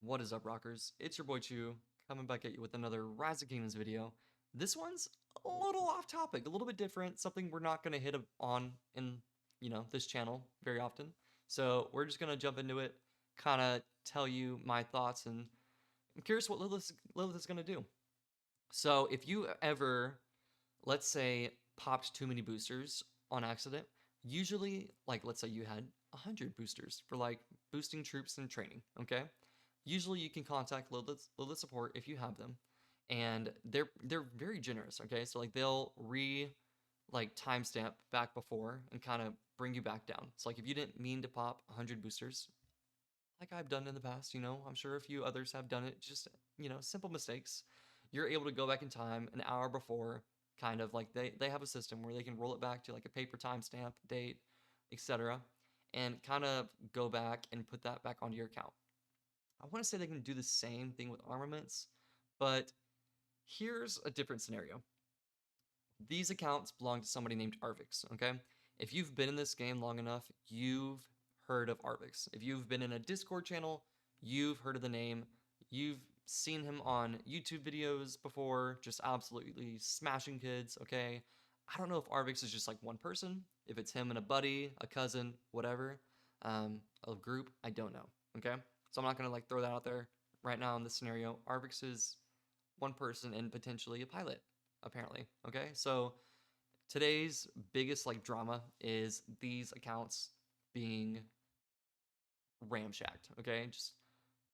What is up, rockers? It's your boy Chew, coming back at you with another Rise of Kingdoms video. This one's a little off topic, a little bit different, something we're not going to hit on in, this channel very often. So we're just going to jump into it, kind of tell you my thoughts, and I'm curious what Lilith is going to do. So if you ever, let's say, popped too many boosters on accident, usually, like, let's say you had 100 boosters for, like, boosting troops and training, okay? Usually you can contact Lilith support if you have them, and they're very generous, okay? So, like, they'll like, timestamp back before and kind of bring you back down. So, like, if you didn't mean to pop 100 boosters, like I've done in the past, I'm sure a few others have done it, just, simple mistakes. You're able to go back in time an hour before, kind of like they have a system where they can roll it back to like a paper timestamp, date, etc., and kind of go back and put that back onto your account. I want to say they can do the same thing with armaments, but here's a different scenario. These accounts belong to somebody named Arvix, okay? If you've been in this game long enough, you've heard of Arvix. If you've been in a Discord channel, you've heard of the name. You've seen him on YouTube videos before, just absolutely smashing kids, okay? I don't know if Arvix is just like one person, if it's him and a buddy, a cousin, whatever, a group, I don't know, okay? So I'm not gonna like throw that out there right now in this scenario. Arvix is one person and potentially a pilot, apparently. Okay, so today's biggest like drama is these accounts being ramshacked. Okay, just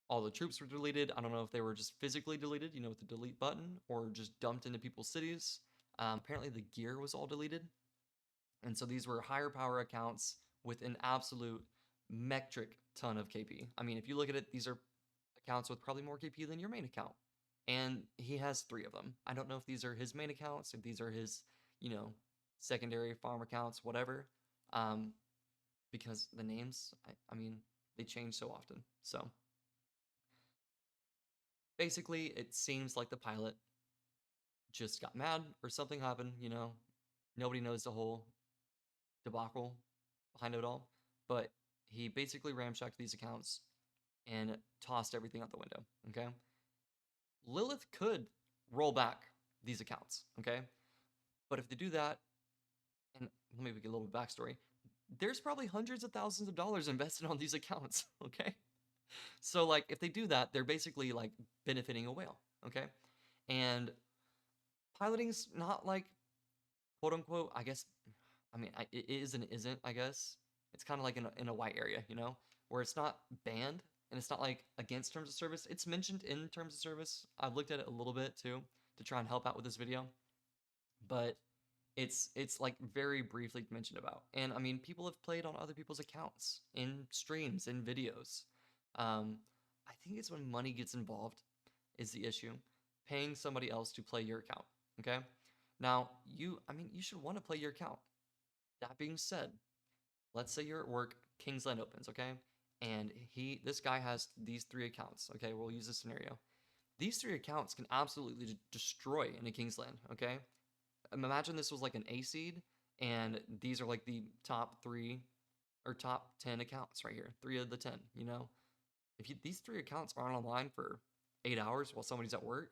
all the troops were deleted. I don't know if they were just physically deleted, with the delete button, or just dumped into people's cities. Apparently, the gear was all deleted, and so these were higher power accounts with an absolute metric ton of KP. I mean, if you look at it, these are accounts with probably more KP than your main account. And he has three of them. I don't know if these are his main accounts, if these are his, you know, secondary farm accounts, whatever. Um, because the names, I mean, they change so often. So basically, it seems like the pilot just got mad or something happened, Nobody knows the whole debacle behind it all. But he basically ramshacked these accounts and tossed everything out the window, okay? Lilith could roll back these accounts, okay? But if they do that, and let me give a little backstory, there's probably hundreds of thousands of dollars invested on these accounts, okay? So, like, if they do that, they're basically, like, benefiting a whale, okay? And piloting's not, like, quote unquote, I guess, I mean, it is and isn't, I guess. It's kind of like in a white area, where it's not banned and it's not, like, against terms of service. It's mentioned in terms of service. I've looked at it a little bit, too, to try and help out with this video. But it's like very briefly mentioned about. And I mean, people have played on other people's accounts in streams, in videos. I think it's when money gets involved is the issue. Paying somebody else to play your account. Okay. Now, I mean, you should want to play your account. That being said, let's say you're at work, Kingsland opens, okay? And this guy has these three accounts. Okay, we'll use this scenario. These three accounts can absolutely destroy in a Kingsland, okay? Imagine this was like an A seed, and these are like the top three or top 10 accounts right here. Three of the 10, If these three accounts aren't online for 8 hours while somebody's at work,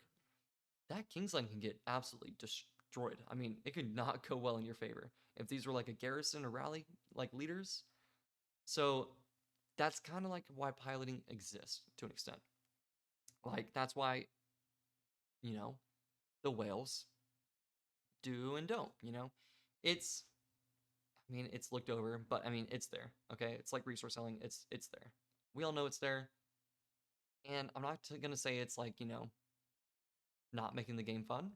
that Kingsland can get absolutely destroyed. I mean, it could not go well in your favor. If these were like a garrison or rally, like leaders. So that's kind of like why piloting exists to an extent. Like, that's why, you know, the whales do and don't, It's I mean, it's looked over, but I mean, it's there. Okay, it's like resource selling. It's there. We all know it's there, and I'm not gonna say it's like not making the game fun,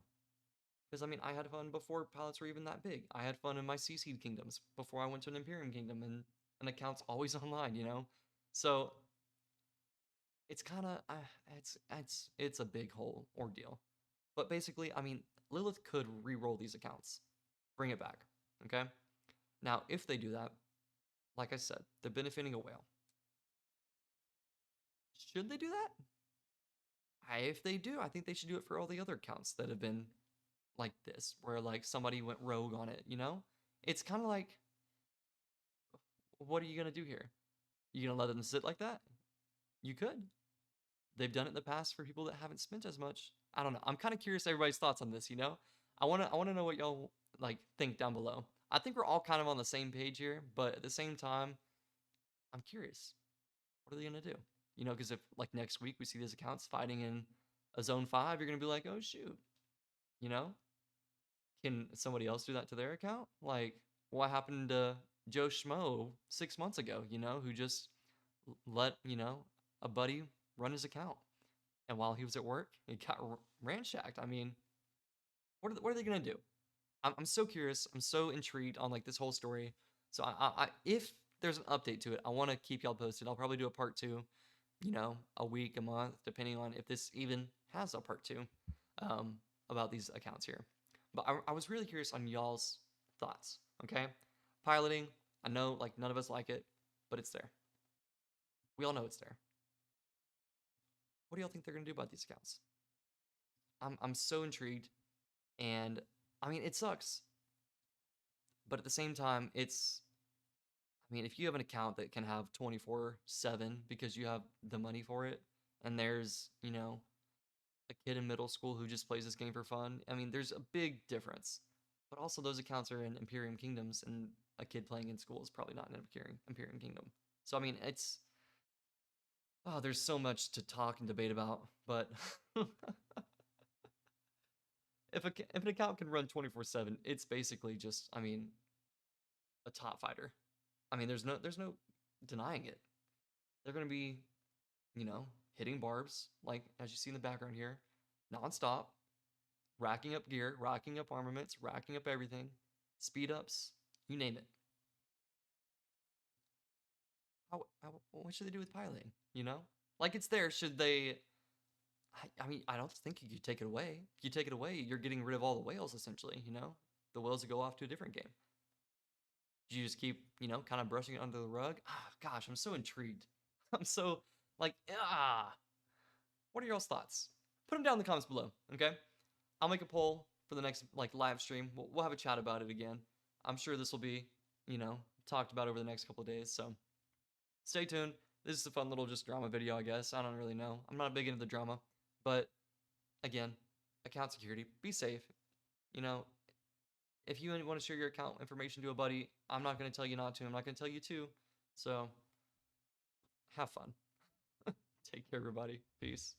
because I mean, I had fun before pilots were even that big. I had fun in my CC kingdoms before I went to an Imperium kingdom, and an account's always online. So it's kind of it's a big whole ordeal. But basically, I mean, Lilith could re-roll these accounts, bring it back. Okay. Now, if they do that, like I said, they're benefiting a whale. Should they do that? If they do, I think they should do it for all the other accounts that have been like this, where like somebody went rogue on it. It's kind of like, what are you gonna do here? You gonna let them sit like that? You could. they've done it in the past for people that haven't spent as much. I don't know. I'm kind of curious everybody's thoughts on this, you know? I wanna know what y'all like think down below. I think we're all kind of on the same page here, but at the same time, I'm curious. What are they gonna do? You know, because if like next week we see these accounts fighting in a zone 5, you're gonna be like, oh shoot, you know? Can somebody else do that to their account? Like, what happened to Joe Schmo 6 months ago, you know, who just let, you know, a buddy run his account. And while he was at work, it got ransacked. I mean, what are they going to do? I'm so curious. I'm so intrigued on like this whole story. So if there's an update to it, I want to keep y'all posted. I'll probably do a part 2, you know, a week, a month, depending on if this even has a part 2 um, about these accounts here. But I was really curious on y'all's thoughts. Okay, piloting. I know like none of us like it, but it's there. We all know it's there. What do y'all think they're gonna do about these accounts? I'm so intrigued, and I mean it sucks, but at the same time, I mean if you have an account that can have 24/7 because you have the money for it, and there's you know a kid in middle school who just plays this game for fun. I mean, there's a big difference. But also, those accounts are in Imperium Kingdoms, and a kid playing in school is probably not in Imperium Kingdom. So I mean, it's there's so much to talk and debate about. But if an account can run 24/7, it's basically just I mean a top fighter. I mean, there's no denying it. They're gonna be hitting barbs like as you see in the background here, nonstop, racking up gear, racking up armaments, racking up everything, speed ups, you name it. What should they do with piloting? You know, like it's there. Should they? I mean, I don't think you could take it away. If you take it away, you're getting rid of all the whales essentially. You know, the whales that go off to a different game. You just keep, kind of brushing it under the rug. Ah, gosh, I'm so intrigued. I'm so like, what are y'all's thoughts? Put them down in the comments below. Okay, I'll make a poll for the next like live stream. We'll have a chat about it again. I'm sure this will be, talked about over the next couple of days. So stay tuned. This is a fun little just drama video, I guess. I don't really know. I'm not big into the drama, but again, account security. Be safe. You know, if you want to share your account information to a buddy, I'm not going to tell you not to. I'm not going to tell you to. So have fun. Take care, everybody. Peace.